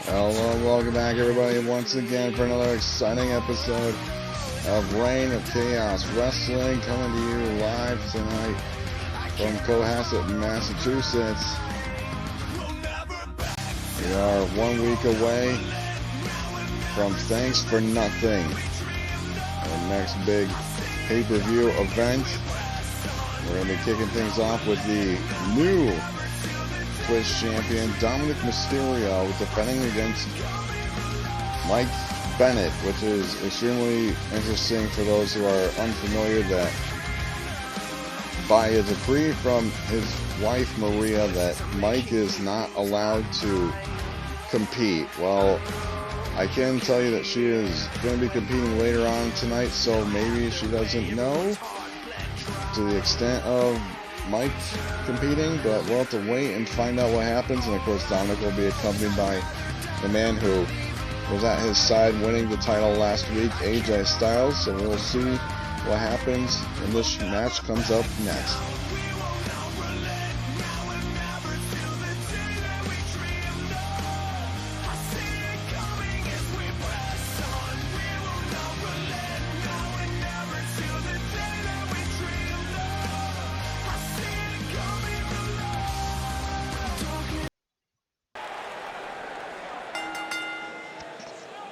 Hello, welcome back everybody once again for another exciting episode of Reign of Chaos Wrestling, coming to you live tonight from Cohasset, Massachusetts. We are 1 week away from Thanks for Nothing, our next big pay-per-view event. We're going to be kicking things off with the new Twitch champion Dominic Mysterio defending against Mike Bennett, which is extremely interesting for those who are unfamiliar, that by a decree from his wife Maria that Mike is not allowed to compete. Well, I can tell you that she is going to be competing later on tonight, so maybe she doesn't know to the extent of Mike competing, but we'll have to wait and find out what happens. And of course, Dominic will be accompanied by the man who was at his side winning the title last week, AJ Styles. So we'll see what happens when this match comes up next.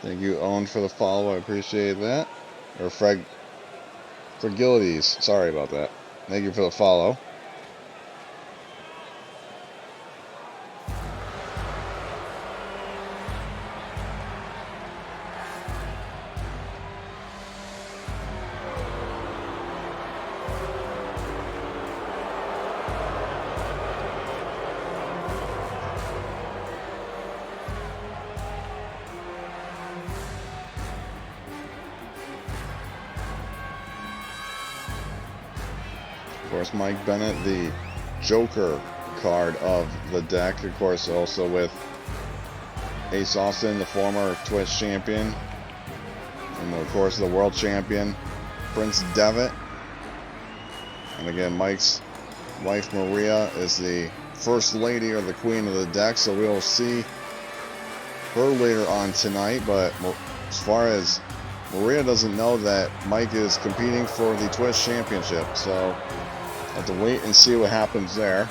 Thank you, Owen, for the follow. I appreciate that. Or Fragilities. Sorry about that. Thank you for the follow. Of course, Mike Bennett, the Joker card of the deck. Of course, also with Ace Austin, the former Twitch champion. And of course, the world champion, Prince Devitt. And again, Mike's wife, Maria, is the first lady or the queen of the deck. So we'll see her later on tonight. But as far as Maria doesn't know that Mike is competing for the Twitch championship. So have to wait and see what happens there.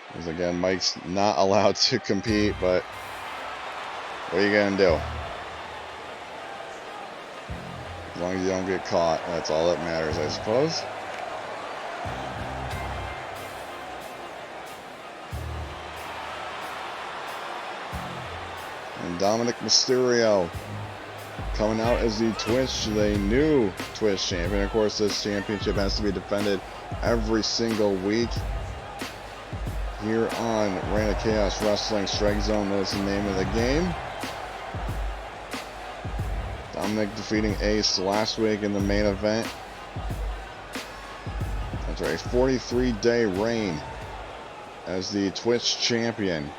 Because again, Mike's not allowed to compete, but what are you gonna do? As long as you don't get caught, that's all that matters, I suppose. And Dominic Mysterio coming out as the new Twitch champion. Of course, this championship has to be defended every single week here on Reign of Chaos Wrestling. StrikeZone, that's the name of the game. Dominic defeating Ace last week in the main event. That's right, a 43-day reign as the Twitch champion.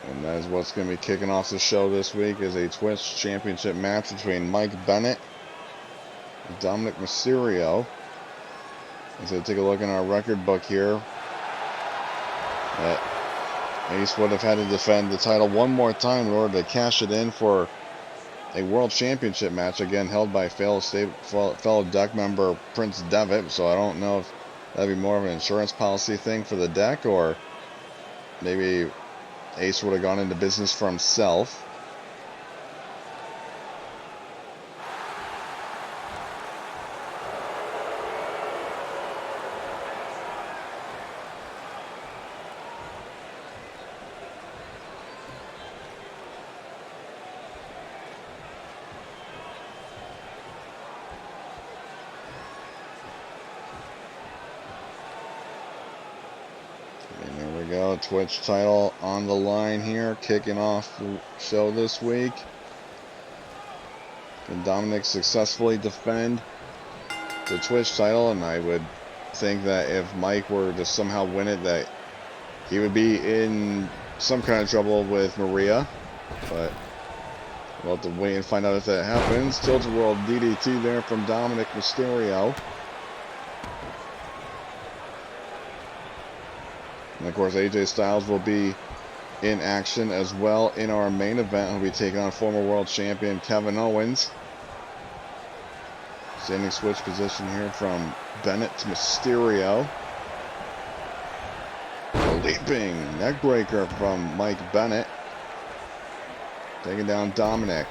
And that is what's going to be kicking off the show this week, is a Twitch championship match between Mike Bennett and Dominic Mysterio. So take a look in our record book here. Ace would have had to defend the title one more time in order to cash it in for a world championship match, again held by fellow deck member Prince Devitt. So I don't know if that'd be more of an insurance policy thing for the deck, or maybe Ace would have gone into business for himself. And there we go, Twitch title on the line here, kicking off the show this week. Can Dominic successfully defend the Twitch title? And I would think that if Mike were to somehow win it, that he would be in some kind of trouble with Maria, but we'll have to wait and find out if that happens. Tilt-a-whirl DDT there from Dominic Mysterio. And of course, AJ Styles will be in action as well in our main event. He'll be taking on former world champion Kevin Owens. Standing switch position here from Bennett to Mysterio. A leaping neckbreaker from Mike Bennett. Taking down Dominic.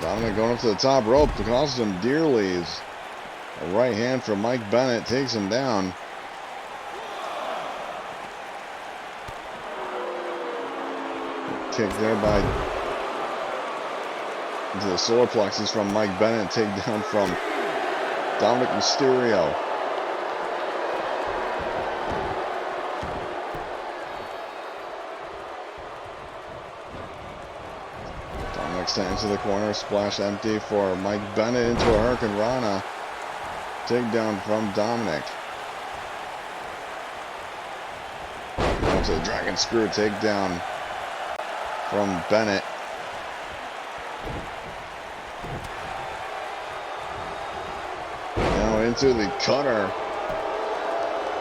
Dominic going up to the top rope to cost him dearly. A right hand from Mike Bennett takes him down. Kick there by into the solar plexus from Mike Bennett. Takedown from Dominic Mysterio. Dominic stands to the corner. Splash empty for Mike Bennett into a Hurricane Rana. Takedown from Dominic. Down to the Dragon Screw. Takedown from Bennett. Now into the cutter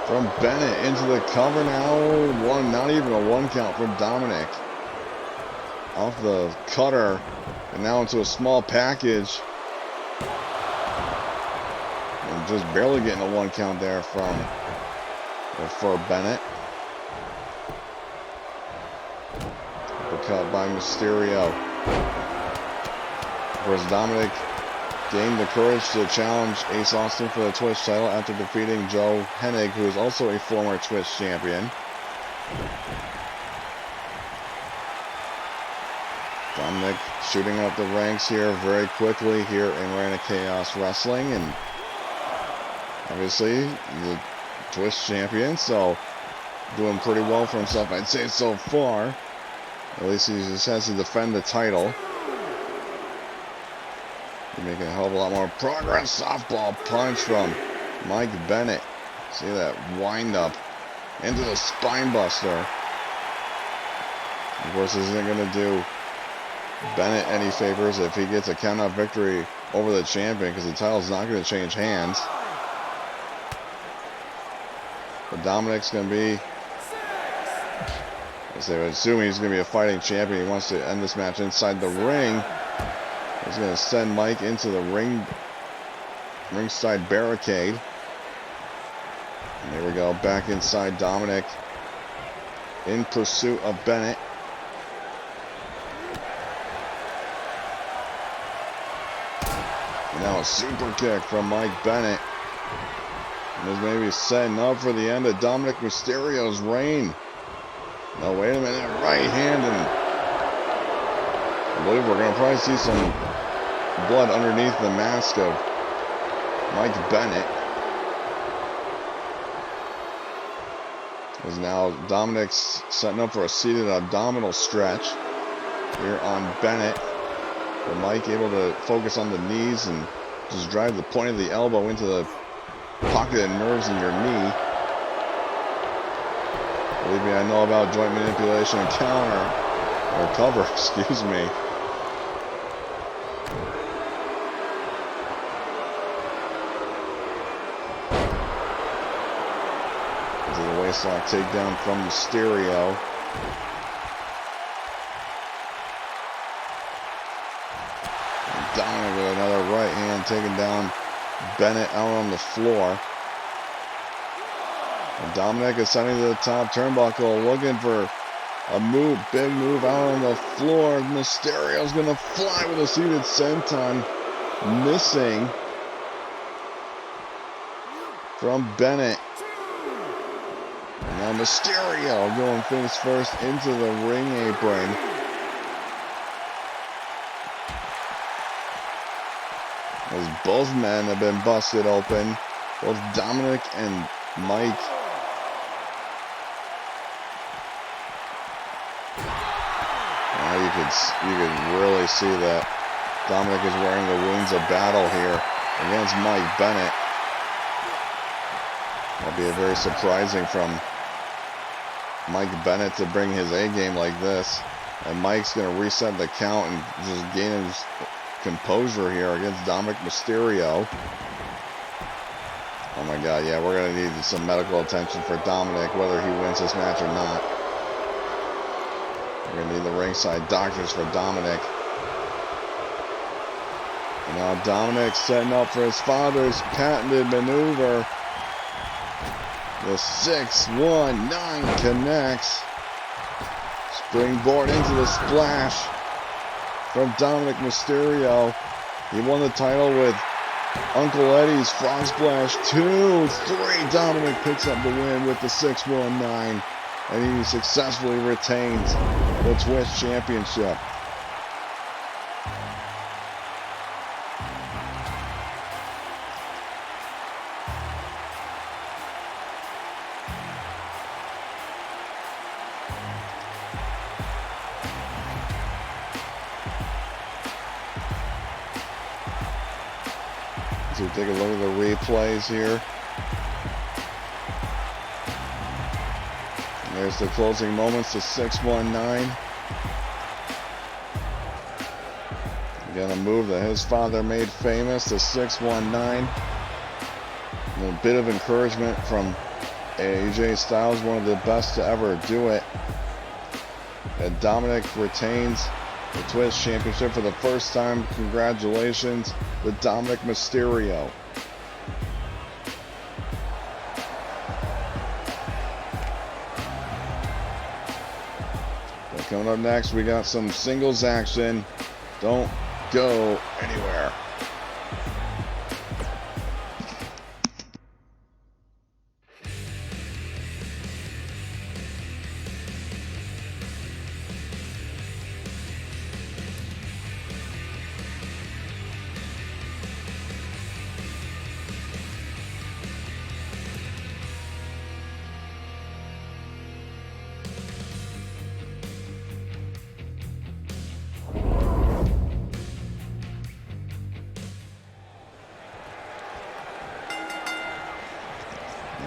from Bennett into the cover now. Not even a 1 count from Dominic. Off the cutter and now into a small package. And just barely getting a 1 count there for Bennett. Cut by Mysterio. Of course, Dominic gained the courage to challenge Ace Austin for the Twitch title after defeating Joe Hennig, who is also a former Twitch champion. Dominic shooting up the ranks here very quickly here in Arena Chaos Wrestling, and obviously the Twitch champion, so doing pretty well for himself, I'd say so far. At least he just has to defend the title. He's making a hell of a lot more progress. Softball punch from Mike Bennett. See that wind up into the spine buster. Of course, this isn't going to do Bennett any favors if he gets a count-out victory over the champion, because the title's not going to change hands. But Dominic's going to be, I would assume he's going to be a fighting champion. He wants to end this match inside the ring. He's going to send Mike into the ringside barricade. And there we go, back inside Dominic in pursuit of Bennett. And now a super kick from Mike Bennett. And this may be setting up for the end of Dominic Mysterio's reign. No, wait a minute, right hand, and I believe we're going to probably see some blood underneath the mask of Mike Bennett. As now Dominic's setting up for a seated abdominal stretch here on Bennett. But Mike able to focus on the knees and just drive the point of the elbow into the pocket of nerves in your knee. Believe me, I know about joint manipulation and cover, excuse me. Into the waistlock takedown from Mysterio. And Dominic with another right hand taking down Bennett out on the floor. And Dominic is sending to the top turnbuckle, looking for a move, big move out on the floor. Mysterio's gonna fly with a seated senton, missing from Bennett. And now Mysterio going face first into the ring apron. As both men have been busted open, both Dominic and Mike. You can really see that Dominic is wearing the wounds of battle here against Mike Bennett. That'll be very surprising from Mike Bennett to bring his A game like this. And Mike's going to reset the count and just gain his composure here against Dominic Mysterio. Oh my God, yeah, we're going to need some medical attention for Dominic, whether he wins this match or not. We're going to need the ringside doctors for Dominic. And now Dominic setting up for his father's patented maneuver. The 619 connects. Springboard into the splash from Dominic Mysterio. He won the title with Uncle Eddie's Frog Splash 2-3. Dominic picks up the win with the 619, and he successfully retains the Twitch Championship. So take a look at the replays here. And there's the closing moments to 619. Again, a move that his father made famous, the 619. And a bit of encouragement from AJ Styles, one of the best to ever do it. And Dominic retains the Twitch Championship for the first time. Congratulations to Dominic Mysterio. But coming up next, we got some singles action. Don't go anywhere.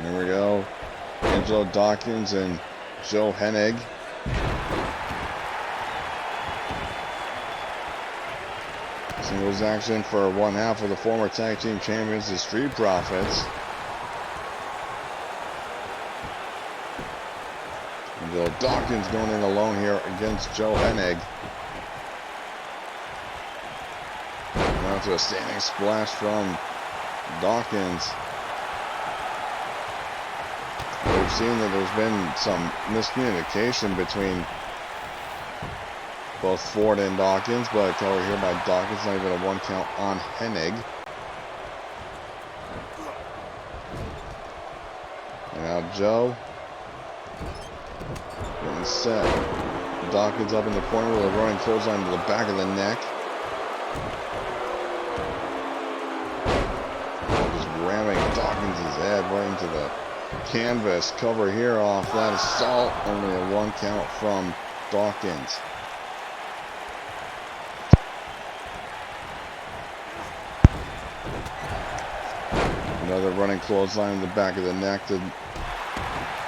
Here we go. Angelo Dawkins and Joe Hennig. Singles action for one half of the former tag team champions, the Street Profits. Angelo Dawkins going in alone here against Joe Hennig. Now to a standing splash from Dawkins. We've seen that there's been some miscommunication between both Ford and Dawkins, but over here by Dawkins, not even a one count on Hennig. And now Joe getting set. Dawkins up in the corner with a running clothesline to the back of the neck. Just ramming Dawkins' head right into the canvas. Cover here off that assault. Only a one count from Dawkins. Another running clothesline in the back of the neck to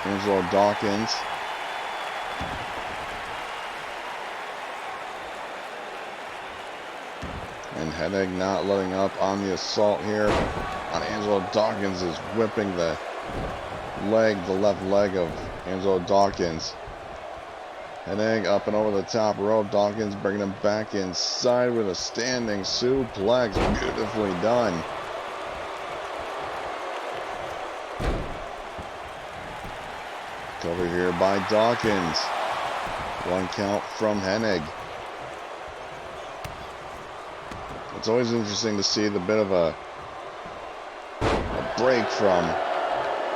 Angelo Dawkins. And Hennig not letting up on the assault here on Angelo Dawkins, is whipping the left leg of Angelo Dawkins. Hennig up and over the top rope. Dawkins bringing him back inside with a standing suplex. Beautifully done. Over here by Dawkins. One count from Hennig. It's always interesting to see the bit of a break from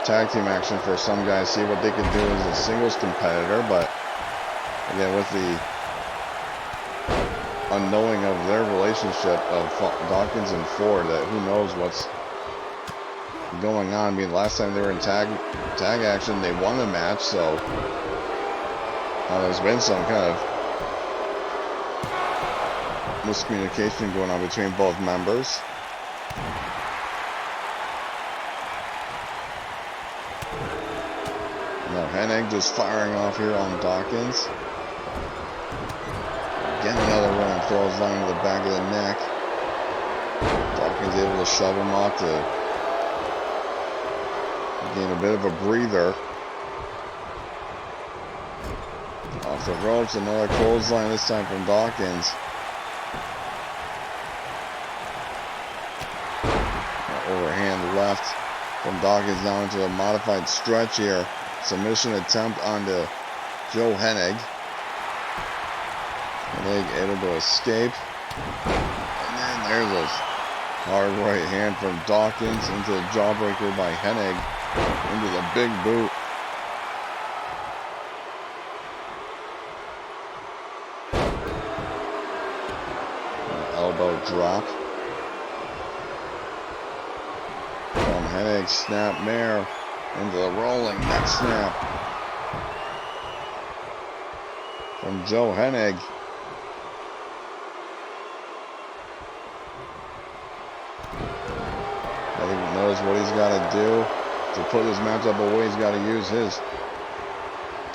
tag team action for some guys, see what they can do as a singles competitor, but again, with the unknowing of their relationship of Dawkins and Ford, that who knows what's going on. I mean, last time they were in tag action, they won the match, so there's been some kind of miscommunication going on between both members. Now Hennig just firing off here on Dawkins. Again, another running clothesline to the back of the neck. Dawkins able to shove him off to gain a bit of a breather. Off the ropes, another clothesline, this time from Dawkins. Overhand left from Dawkins now into a modified stretch here. Submission attempt onto Joe Hennig. Hennig able to escape. And then there's a hard right hand from Dawkins into the jawbreaker by Hennig. Into the big boot. Elbow drop. From Hennig, snap mare into the rolling neck snap. From Joe Hennig. Hennig knows what he's got to do to put this matchup away. He's got to use his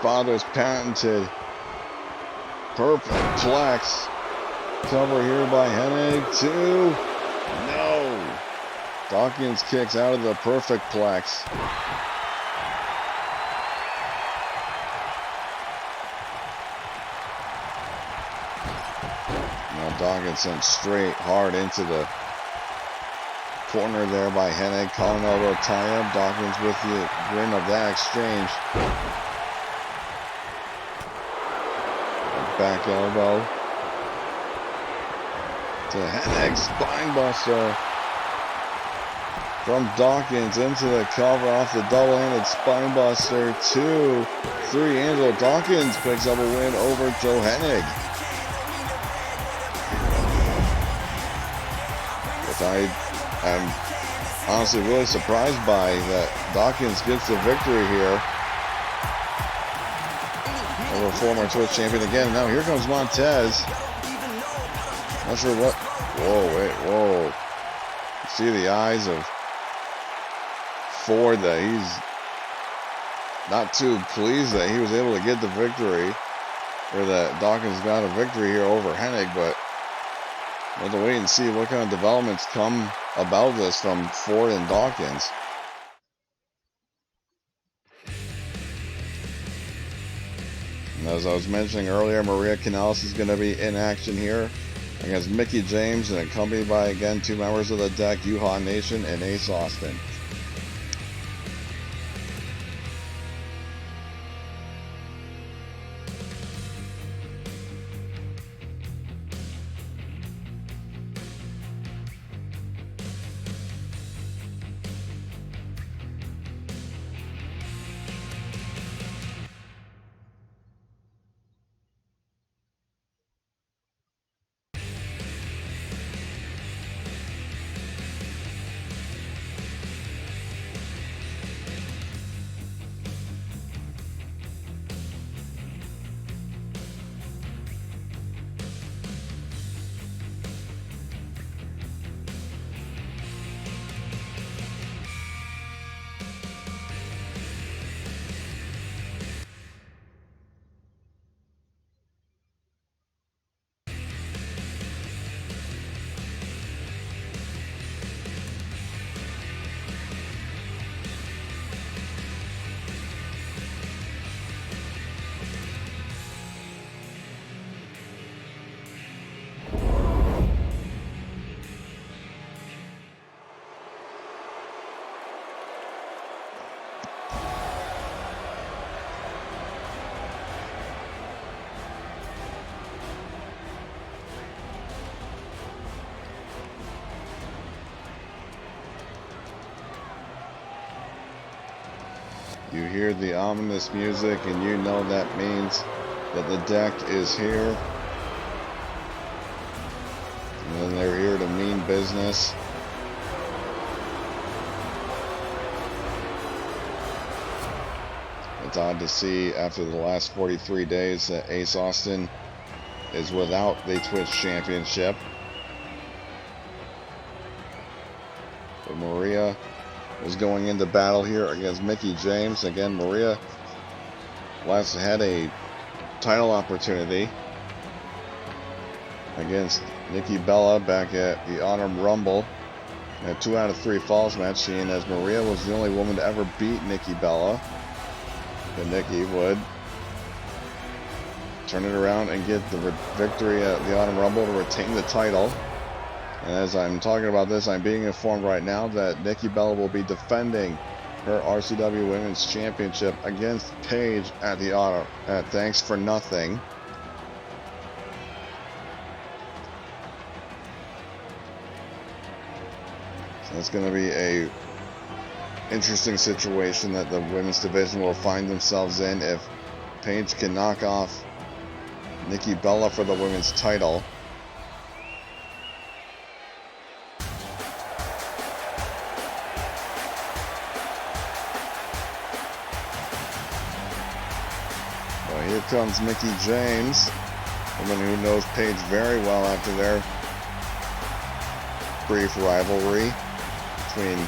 father's patented perfect flex. Cover here by Hennig. 2. No. Dawkins kicks out of the perfect plex. Now Dawkins sent straight hard into the corner there by Hennig. Collar elbow tie up. Dawkins with the grin of that exchange. Back elbow to Hennig. Spine buster from Dawkins into the cover off the double-handed spine buster. 2, 3, Angelo Dawkins picks up a win over Joe Hennig. Which I'm honestly really surprised by, that Dawkins gets the victory here over former Twitch champion again. Now here comes Montez. Not sure what. Whoa, wait, whoa. See the eyes of Ford, that he's not too pleased that he was able to get the victory, or that Dawkins got a victory here over Hennig, but we'll have to wait and see what kind of developments come about this from Ford and Dawkins. And as I was mentioning earlier, Maria Kanellis is going to be in action here against Mickie James, and accompanied by, again, 2 members of the deck, Yuha Nation and Ace Austin. You hear the ominous music, and you know that means that the deck is here. And then they're here to mean business. It's odd to see after the last 43 days that Ace Austin is without the Twitch Championship. But Maria is going into battle here against Mickie James. Again, Maria last had a title opportunity against Nikki Bella back at the Autumn Rumble in a 2 out of 3 falls match, seeing as Maria was the only woman to ever beat Nikki Bella. But Nikki would turn it around and get the victory at the Autumn Rumble to retain the title. And as I'm talking about this, I'm being informed right now that Nikki Bella will be defending her RCW Women's Championship against Paige at the Autumn at Thanks for Nothing. So it's going to be a interesting situation that the women's division will find themselves in if Paige can knock off Nikki Bella for the women's title. Well, here comes Mickie James, a woman who knows Paige very well after their brief rivalry between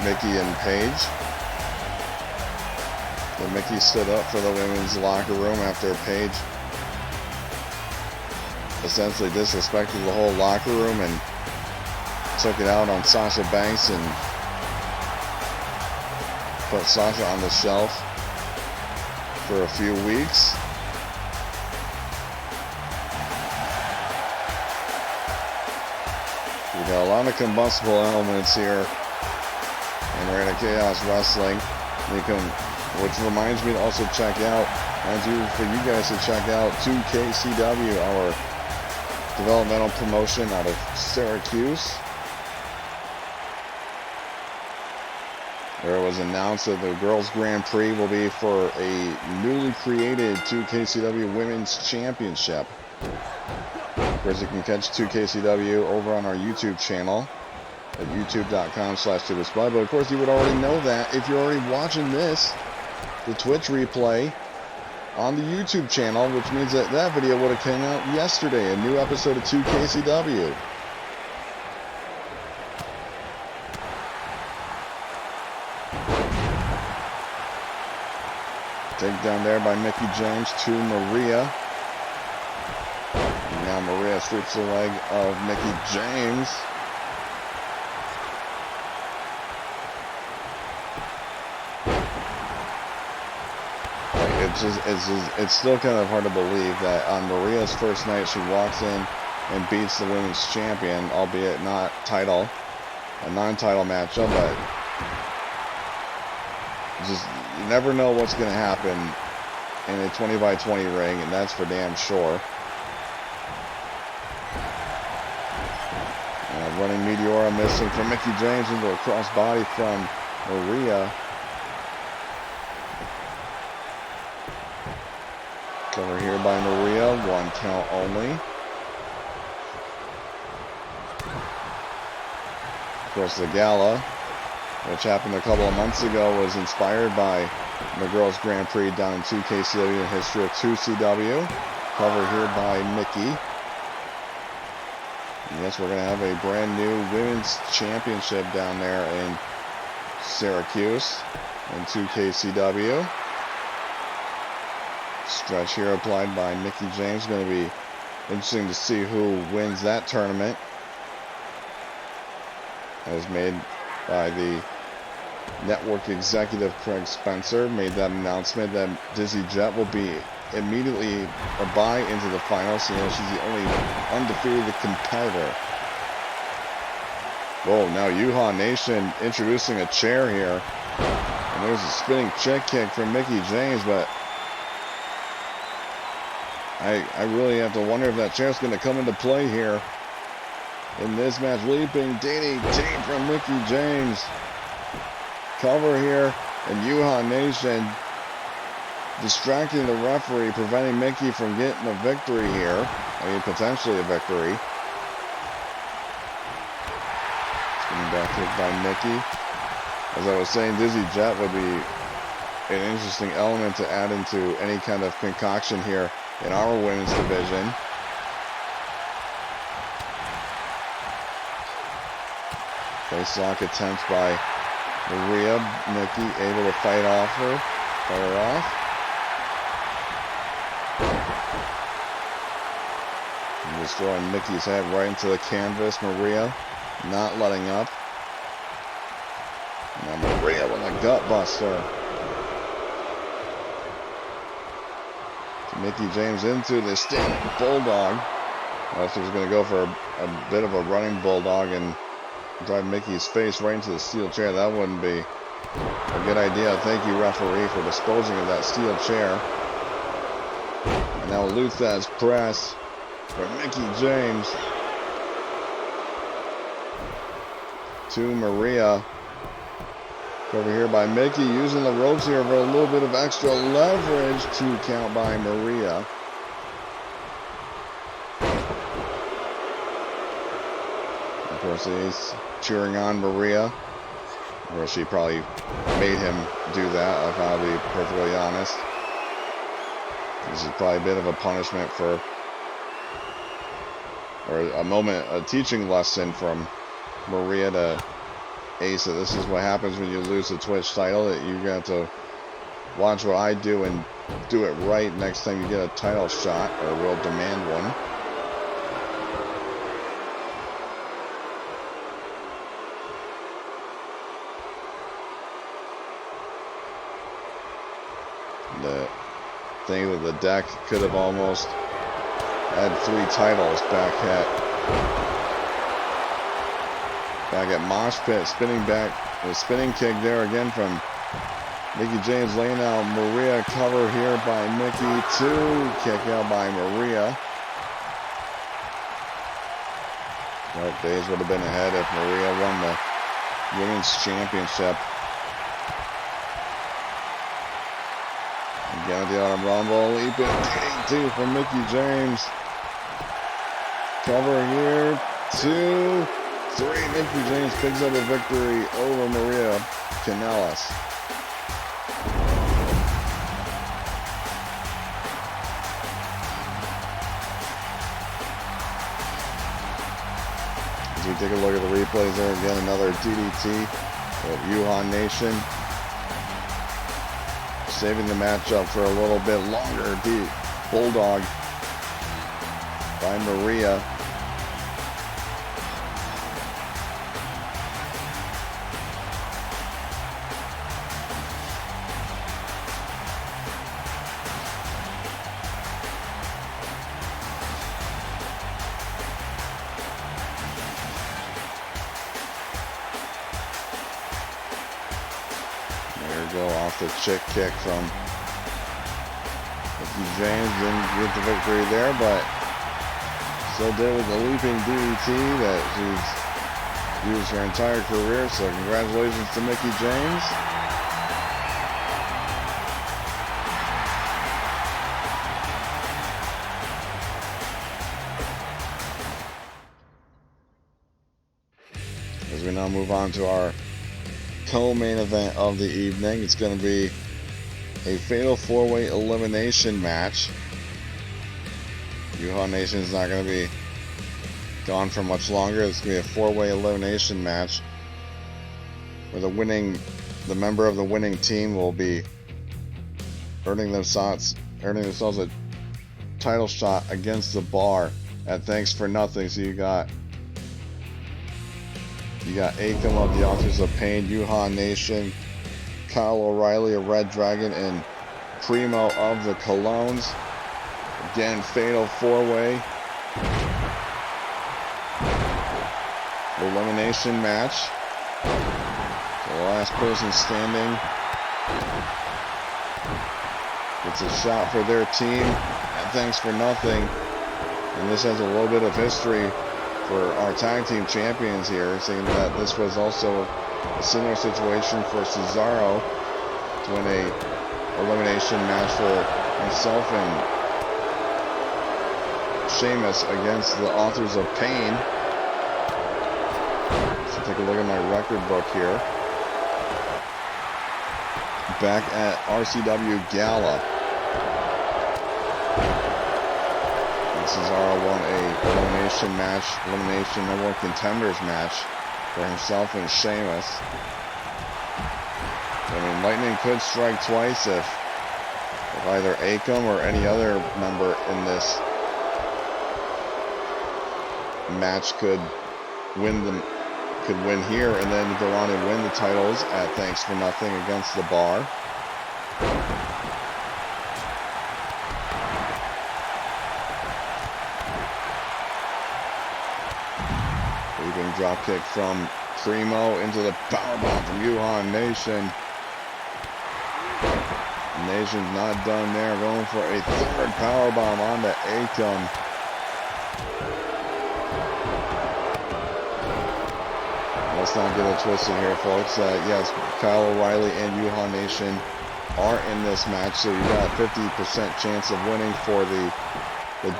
Mickie and Paige. So Mickie stood up for the women's locker room after Paige essentially disrespected the whole locker room and took it out on Sasha Banks and put Sasha on the shelf for a few weeks. We got a lot of combustible elements here in Arena Chaos Wrestling. Which reminds me to also check out, for you guys to check out 2KCW, our developmental promotion out of Syracuse, where it was announced that the Girls Grand Prix will be for a newly created 2KCW Women's Championship. Of course, you can catch 2KCW over on our YouTube channel at youtube.com/Tubasplat. But of course, you would already know that if you're already watching this, the Twitch replay on the YouTube channel, which means that that video would have came out yesterday, a new episode of 2KCW. Takedown there by Mickie James to Maria. And now Maria sweeps the leg of Mickie James. It's still kind of hard to believe that on Maria's first night she walks in and beats the women's champion, albeit not title, a non-title matchup, but just you never know what's going to happen in a 20-by-20 ring, and that's for damn sure. Running Meteora missing from Mickie James into a crossbody from Maria. Cover here by Maria, 1 count only. Of course, the gala, which happened a couple of months ago, was inspired by the Girls Grand Prix down in 2KCW in history of 2CW. Cover here by Mickie. And yes, we're going to have a brand new women's championship down there in Syracuse in 2KCW. Stretch here applied by Mickie James. Going to be interesting to see who wins that tournament. As made by the network executive Craig Spencer, made that announcement that Dizzy Jet will be immediately a bye into the finals. You know, she's the only undefeated competitor. Whoa, now Yuha Nation introducing a chair here. And there's a spinning check kick from Mickie James, but I really have to wonder if that chair's going to come into play here in this match. Leaping DDT from Mickie James. Cover here, and Yuha Nation distracting the referee, preventing Mickie from getting a victory here. I mean, potentially a victory. Spinning back kick by Mickie. As I was saying, Dizzy Jet would be an interesting element to add into any kind of concoction here in our women's division. Face lock attempts by Maria, Nikki able to fight her off. And just throwing Nikki's head right into the canvas. Maria not letting up. Now Maria with a gut buster. So Mickie James into the standing bulldog. Unless he was going to go for a bit of a running bulldog and drive Mickey's face right into the steel chair. That wouldn't be a good idea. Thank you, referee, for disposing of that steel chair. And now Luthez press for Mickie James to Maria. Over here by Mickie, using the ropes here for a little bit of extra leverage. 2 count by Maria. Of course, he's cheering on Maria. Of course, she probably made him do that, if I'll be perfectly honest. This is probably a bit of a punishment for, or a teaching lesson from Maria to Ace. That this is what happens when you lose the Twitch title, that you got to watch what I do and do it right next time you get a title shot, or will demand one. The thing that the deck could have almost had 3 titles back at Mosh Pit. Spinning back, the spinning kick there again from Mickie James, laying out Maria. Cover here by Mickie. 2 kick out by Maria. Dark days would have been ahead if Maria won the women's championship. Again, the Autumn Rumble, leaping DDT from Mickie James. Cover here, 2, 3. Mickie James picks up a victory over Maria Kanellis. As we take a look at the replays there, again, another DDT of Yuhan Nation. Saving the matchup for a little bit longer. Deep bulldog by Maria. Off the chick kick from Mickie James. Didn't get the victory there, but still did with the leaping DDT that she's used her entire career. So congratulations to Mickie James. As we now move on to our co-main event of the evening, it's going to be a fatal 4-way elimination match. Yuhan Nation is not going to be gone for much longer. It's going to be a 4-way elimination match where the member of the winning team will be earning themselves a title shot against the bar at Thanks for Nothing. So you got Akam of the Authors of Pain, Yuhan Nation, Kyle O'Reilly of Red Dragon, and Primo of the Colognes. Again, fatal 4-way elimination match. The last person standing gets a shot for their team at Thanks for Nothing. And this has a little bit of history for our tag team champions here, saying that this was also a similar situation for Cesaro to win a elimination match for himself and Sheamus against the Authors of Pain. So take a look at my record book here. Back at RCW Gala, Cesaro won a elimination #1 contenders match for himself and Sheamus. I mean, lightning could strike twice if either Akam or any other member in this match could win here and then go on and win the titles at Thanks for Nothing against the Bar. Leaping dropkick from Primo into the powerbomb from Yuhan Nation. Nation's not done there, going for a third powerbomb onto Akam. Let's not get it twisted here, folks. Yes, Kyle O'Reilly and Yuhan Nation are in this match, so you got a 50% chance of winning for the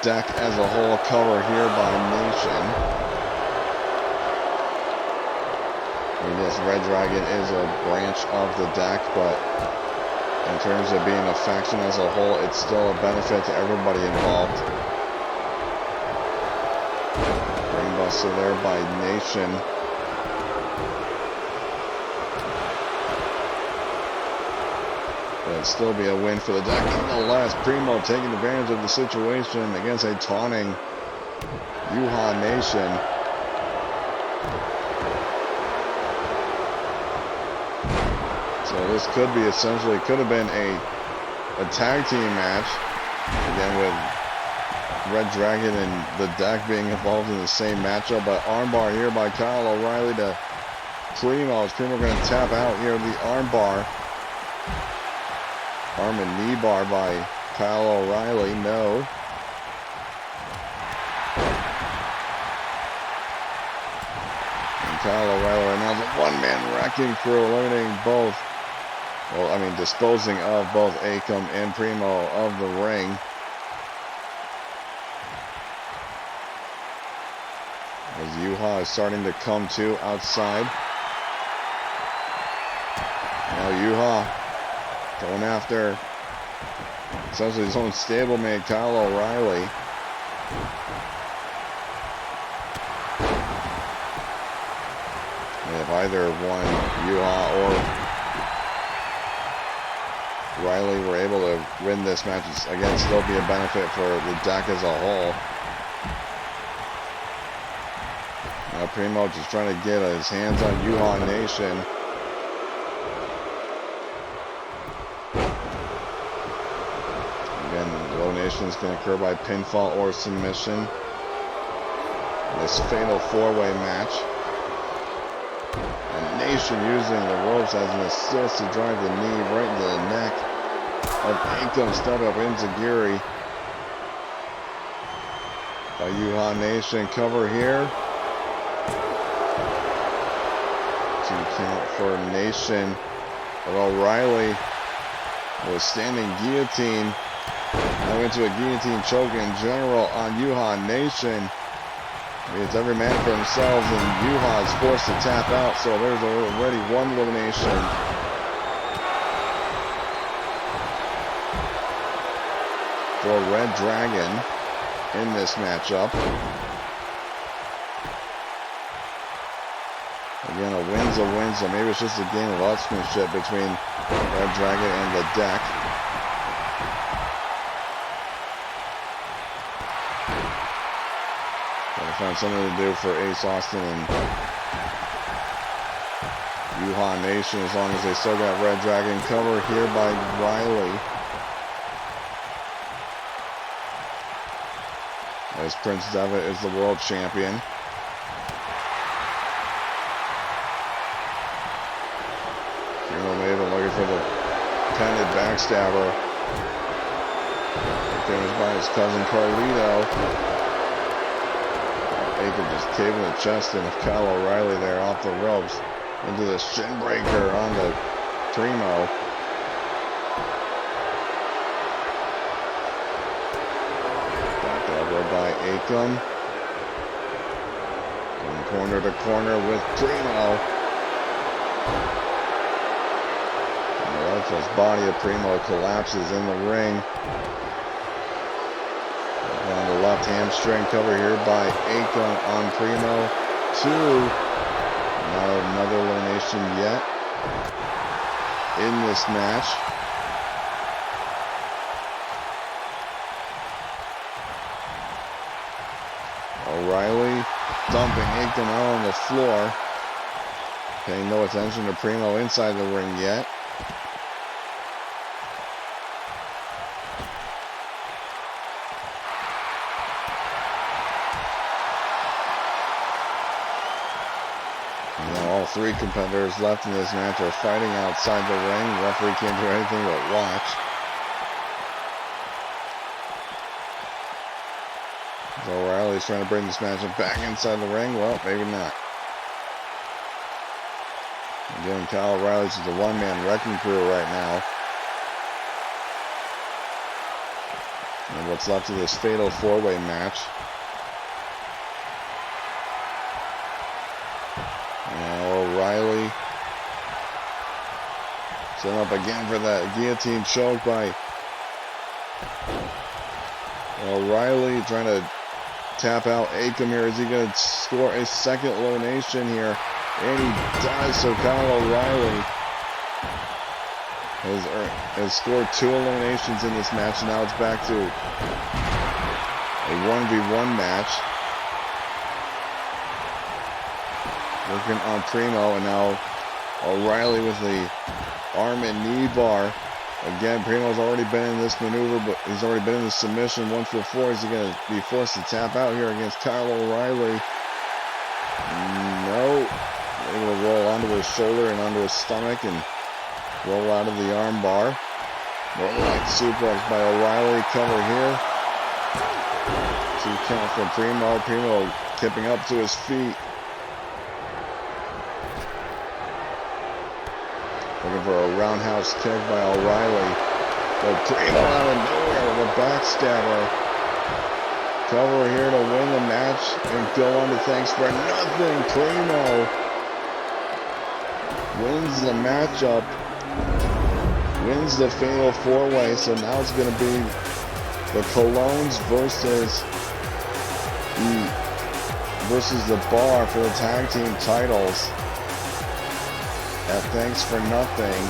deck as a whole. Cover here by Nation. I mean, yes, Red Dragon is a branch of the deck, but in terms of being a faction as a whole, it's still a benefit to everybody involved. Brainbuster there by Nation. But it'd still be a win for the deck. Nonetheless, Primo taking advantage of the situation against a taunting Yuhan Nation. So this could be essentially, could have been a tag team match. Again, with Red Dragon and the deck being involved in the same matchup. But armbar here by Kyle O'Reilly to Primo. Is Primo going to tap out here the armbar? Arm and knee bar by Kyle O'Reilly. No. And Kyle O'Reilly right now is a one-man wrecking crew, eliminating both. Well, I mean, disposing of both Akam and Primo of the ring. As Yuha is starting to come to outside. Now Yuha going after essentially his own stablemate, Kyle O'Reilly. And if either one, Yuha or Riley were able to win this match, again, still be a benefit for the deck as a whole. Now Primo just trying to get his hands on Yuhan Nation. Again, elimination is going to occur by pinfall or submission. This fatal four-way match. And Nation using the ropes as an assist to drive the knee right into the neck of Akam. Step up Enziguri by Yuhan Nation. Cover here. 2 count for Nation. But O'Reilly was standing guillotine. Now into a guillotine choke in general on Yuhan Nation. It's every man for themselves, and Yuha is forced to tap out, so there's already one elimination. For Red Dragon in this matchup. Again, a win's a win, so maybe it's just a game of upsmanship between Red Dragon and the deck. Find something to do for Ace Austin and Yuhan Nation, as long as they still got Red Dragon. Cover here by Riley. As Prince Devitt is the world champion. Primo Maven looking for the pendant backstabber. Finished by his cousin Carlito. Akam just caving the chest in of Kyle O'Reilly there off the ropes into the shin breaker onto Primo. Back elbow by Akam. Going corner to corner with Primo. And the lifeless body of Primo collapses in the ring. On the left hamstring, cover here by Akam on Primo. 2. Not another elimination yet. in this match. O'Reilly dumping Aikton out on the floor. Paying no attention to Primo inside the ring yet. All three competitors left in this match are fighting outside the ring. The referee can't do anything but watch. So O'Reilly's trying to bring this match back inside the ring. Well, maybe not. Again, Kyle O'Reilly's is the one-man wrecking crew right now. And what's left of this fatal four-way match. Now O'Reilly set up again for that guillotine choke by O'Reilly, trying to tap out Akam here. Is he going to score a second elimination here? And he does. So Kyle O'Reilly has scored 2 eliminations in this match. And now it's back to a 1v1 match. Working on Primo, and now O'Reilly with the arm and knee bar. Again, Primo's already been in this maneuver, but he's already been in the submission once before. Is he going to be forced to tap out here against Kyle O'Reilly? No. Able to roll onto his shoulder and onto his stomach and roll out of the arm bar. Light suplex by O'Reilly. Cover here. 2 count from Primo. Primo kipping up to his feet. Looking for a roundhouse kick by O'Reilly. But Primo out of nowhere with a backstabber. Cover here to win the match and go on to thanks for nothing. Primo wins the matchup. Wins the fatal four-way. So now it's going to be the Colognes versus the Bar for the tag team titles. At Thanks for Nothing.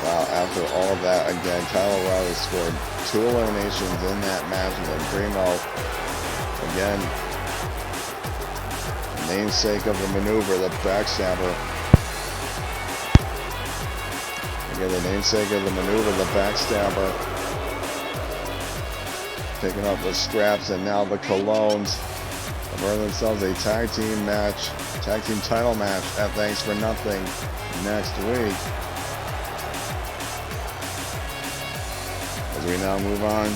Wow, after all of that, again, Kyle O'Reilly scored 2 eliminations in that match, and then Primo, again, namesake of the maneuver, the backstabber. Again, the namesake of the maneuver, the backstabber. Picking up the scraps, and now the Colognes earn themselves a tag team title match at Thanks for Nothing next week. As we now move on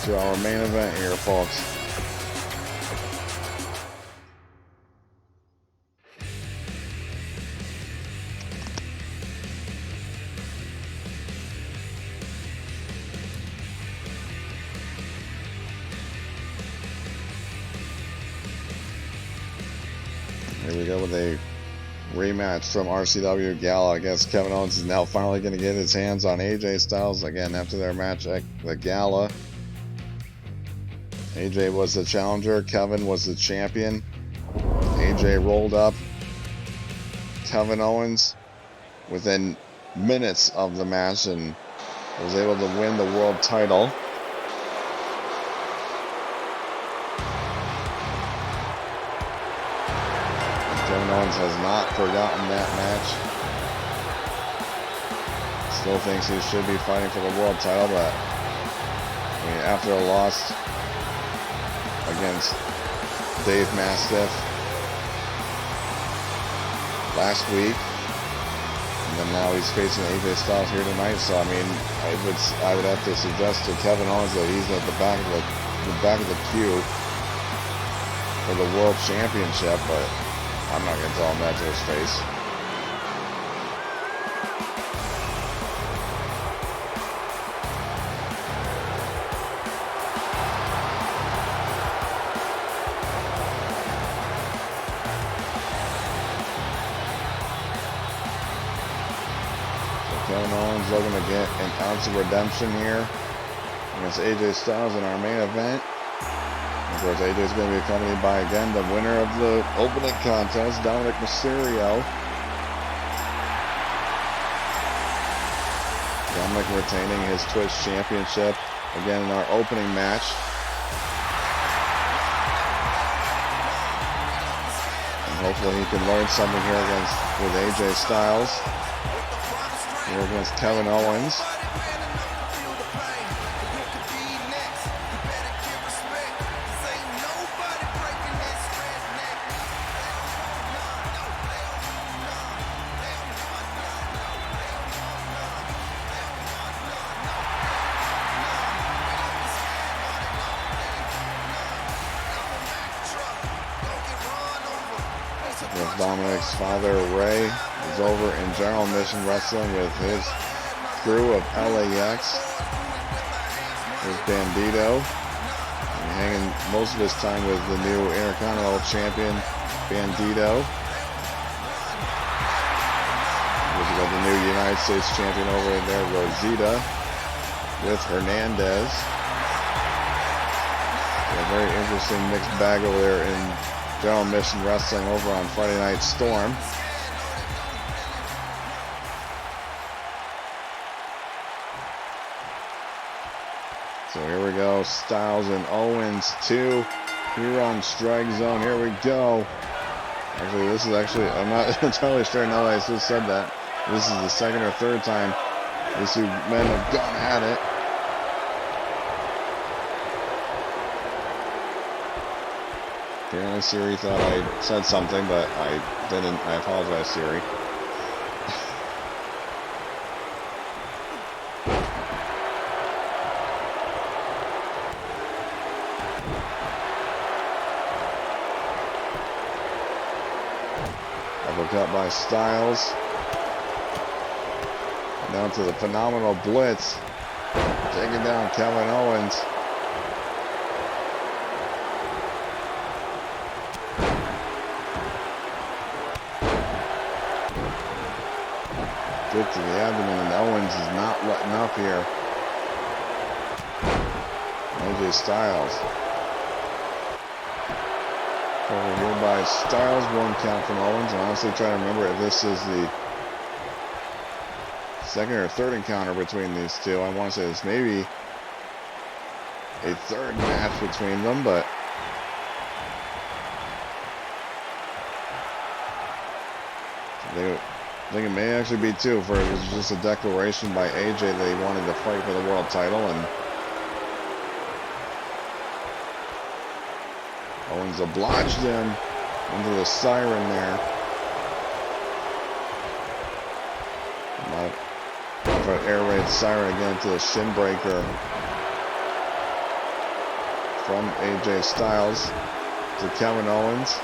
to our main event here, folks. Here we go with a rematch from RCW Gala. I guess Kevin Owens is now finally going to get his hands on AJ Styles again after their match at the Gala. AJ was the challenger. Kevin was the champion. AJ rolled up Kevin Owens within minutes of the match and was able to win the world title. Kevin Owens has not forgotten that match. Still thinks he should be fighting for the world title, but I mean, after a loss against Dave Mastiff last week, and then now he's facing AJ Styles here tonight. So I mean, I would have to suggest to Kevin Owens that he's at the back of the queue for the world championship, but I'm not going to tell him that to his face. So Kevin Owens looking to get an ounce of redemption here against AJ Styles in our main event. Of course, AJ is going to be accompanied by, again, the winner of the opening contest, Dominic Mysterio. Dominic retaining his Twitch Championship, again, in our opening match. And hopefully he can learn something here with AJ Styles. Here against Kevin Owens. With Dominic's father, Ray, is over in General Admission Wrestling with his crew of LAX. There's Bandito. And hanging most of his time with the new Intercontinental Champion, Bandito. We've got the new United States Champion over in there, Rosita, with Hernandez. A very interesting mixed bag over there in General Admission Wrestling over on Friday Night Storm. So here we go, Styles and Owens 2 here on StrikeZone. Here we go. Actually, this is I'm not entirely sure now that I just said that. This is the second or third time these two men have gone at it. Apparently Siri thought I said something, but I didn't. I apologize, Siri. Uppercut by Styles. Down to the phenomenal Blitz. Taking down Kevin Owens. Kick to the abdomen, and Owens is not letting up here. AJ Styles. Over here by Styles, 1 count from Owens. I'm honestly trying to remember if this is the second or third encounter between these two. I want to say this maybe a third match between them, but I think it may actually be two, for it was just a declaration by AJ that he wanted to fight for the world title, and Owens obliged him into the siren there. An air raid siren again to the shin breaker from AJ Styles to Kevin Owens.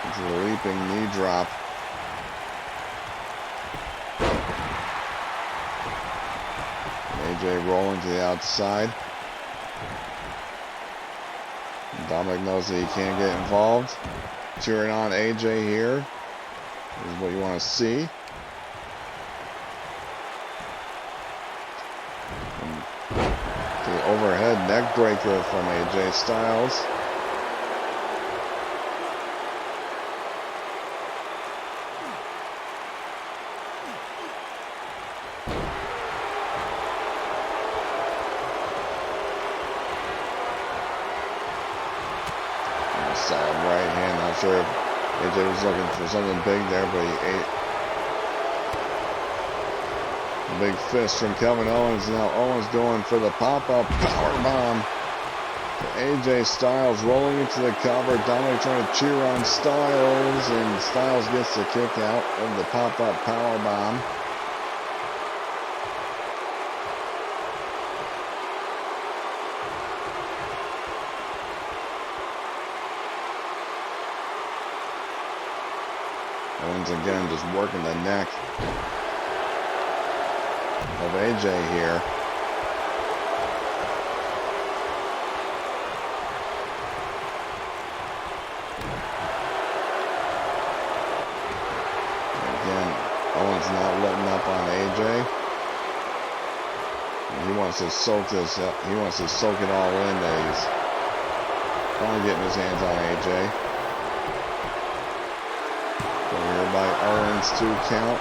Into the leaping knee drop. And AJ rolling to the outside. And Dominic knows that he can't get involved. Cheering on AJ here. This is what you want to see. And to the overhead neck breaker from AJ Styles. Solid right hand. Not sure if AJ was looking for something big there, but he ate a big fist from Kevin Owens. Now Owens going for the pop-up powerbomb to AJ Styles, rolling into the cover. Dominic trying to cheer on Styles, and Styles gets the kick out of the pop-up powerbomb. Owens again just working the neck of AJ here. Again, Owens not letting up on AJ. And He wants to soak this up. He wants to soak it all in. He's finally getting his hands on AJ. Over here by Owens, 2 count.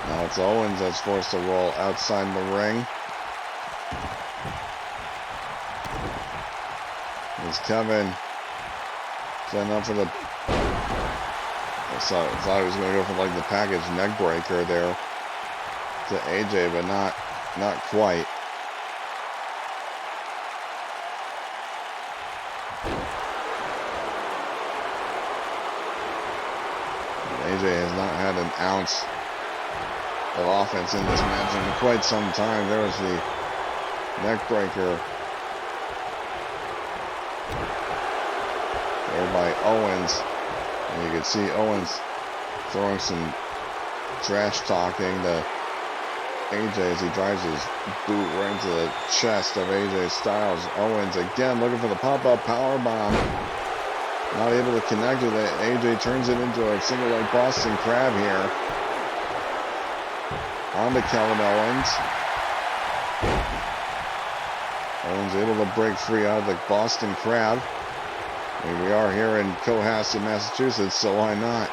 Now it's Owens that's forced to roll outside the ring. It's Kevin setting up for the... I thought he was going to go for like the package neck breaker there to AJ, but not quite. AJ has not had an ounce of offense in this match in quite some time. There was the neck breaker there by Owens, and you can see Owens throwing some trash talking to AJ as he drives his boot right into the chest of AJ Styles. Owens again looking for the pop-up powerbomb. Not able to connect with it. AJ turns it into a single leg Boston Crab here. On to Kevin Owens. Owens able to break free out of the Boston Crab. And we are here in Cohasset, Massachusetts, so why not?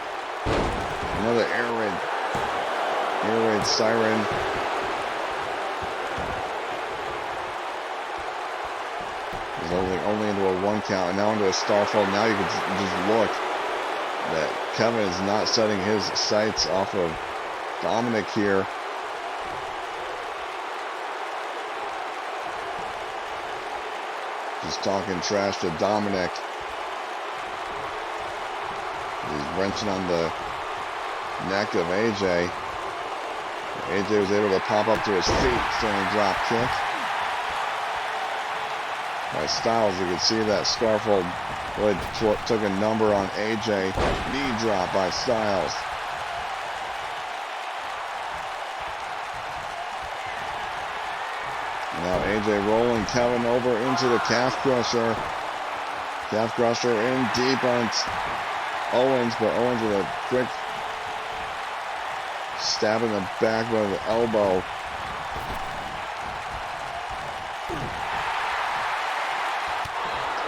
Another air raid siren. He's only into a 1 count, and now into a starfall. Now you can just look that Kevin is not setting his sights off of Dominic here. Just talking trash to Dominic. He's wrenching on the neck of AJ. AJ was able to pop up to his feet, standing drop kick by Styles. You can see that Scarfold really took a number on AJ. Knee drop by Styles. Now AJ rolling Kevin over into the calf crusher. Calf crusher in deep on Owens, but Owens with a quick stab in the back with the elbow.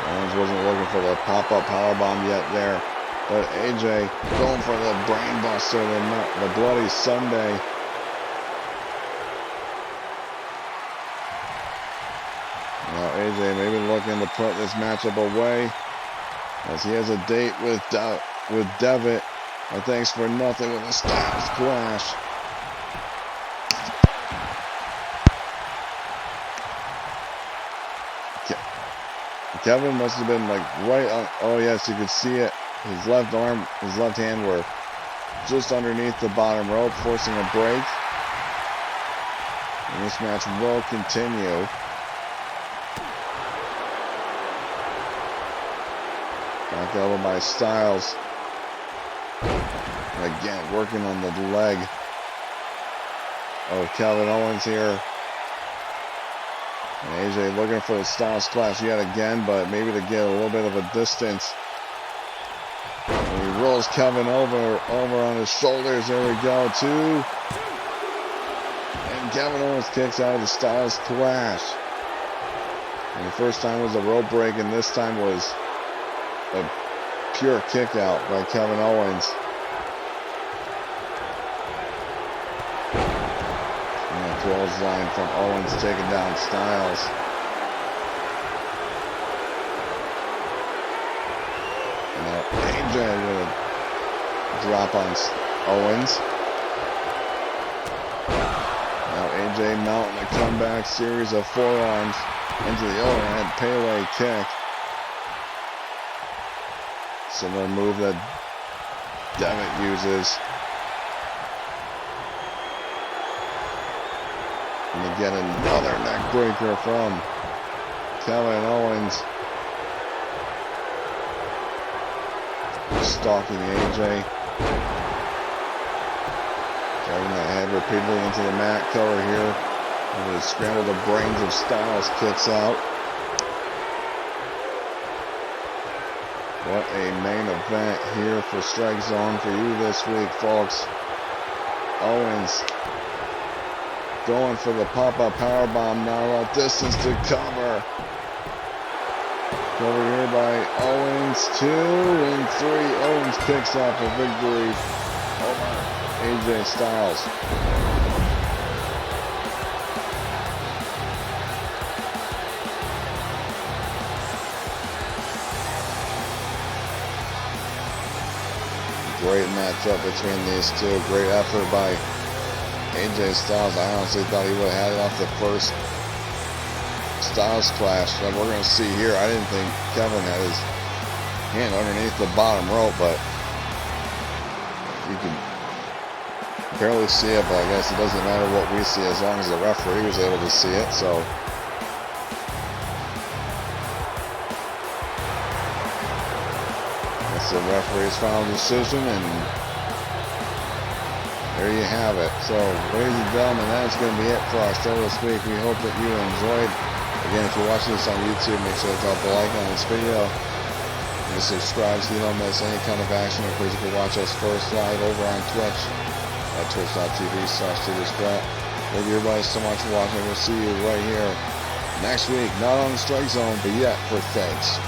Owens wasn't looking for the pop-up powerbomb yet there, but AJ going for the brain buster, the Bloody Sunday. Now AJ maybe looking to put this matchup away, as he has a date with Devitt. And thanks for nothing with a Styles Clash. Kevin must have been like right on. Oh yes, you could see it. His left arm, his left hand were just underneath the bottom rope, forcing a break. And this match will continue. Back elbow by Styles. Again, working on the leg of Kevin Owens here. And AJ looking for the Styles Clash yet again, but maybe to get a little bit of a distance. And he rolls Kevin over on his shoulders. There we go, too. And Kevin Owens kicks out of the Styles Clash. And the first time was a rope break, and this time was a pure kick out by Kevin Owens. Clothesline from Owens taking down Styles. And now AJ with a drop on Owens. Now AJ mounting a comeback series of forearms into the overhead Pele kick. Similar move that Devitt uses. And again, another neck breaker from Kevin Owens. Stalking AJ. Driving that head repeatedly into the mat cover here. And he scrambled the brains of Styles, kicks out. What a main event here for StrikeZone for you this week, folks. Owens going for the pop-up powerbomb, not a lot of distance to cover. Cover here by Owens, 2 and 3. Owens picks up a victory over AJ Styles. Great matchup between these two. Great effort by AJ Styles. I honestly thought he would have had it off the first Styles clash that we're going to see here. I didn't think Kevin had his hand underneath the bottom rope, but you can barely see it, but I guess it doesn't matter what we see as long as the referee was able to see it. So the referee's final decision, and there you have it. So, ladies and gentlemen, that's going to be it for our show this week. We hope that you enjoyed. Again, if you're watching this on YouTube, make sure to drop a like on this video and subscribe so you don't miss any kind of action. Of course, you can watch us first live over on Twitch at twitch.tv/Tubasplat. Thank you everybody so much for watching. We'll see you right here next week, not on the StrikeZone, but yet for Thanks for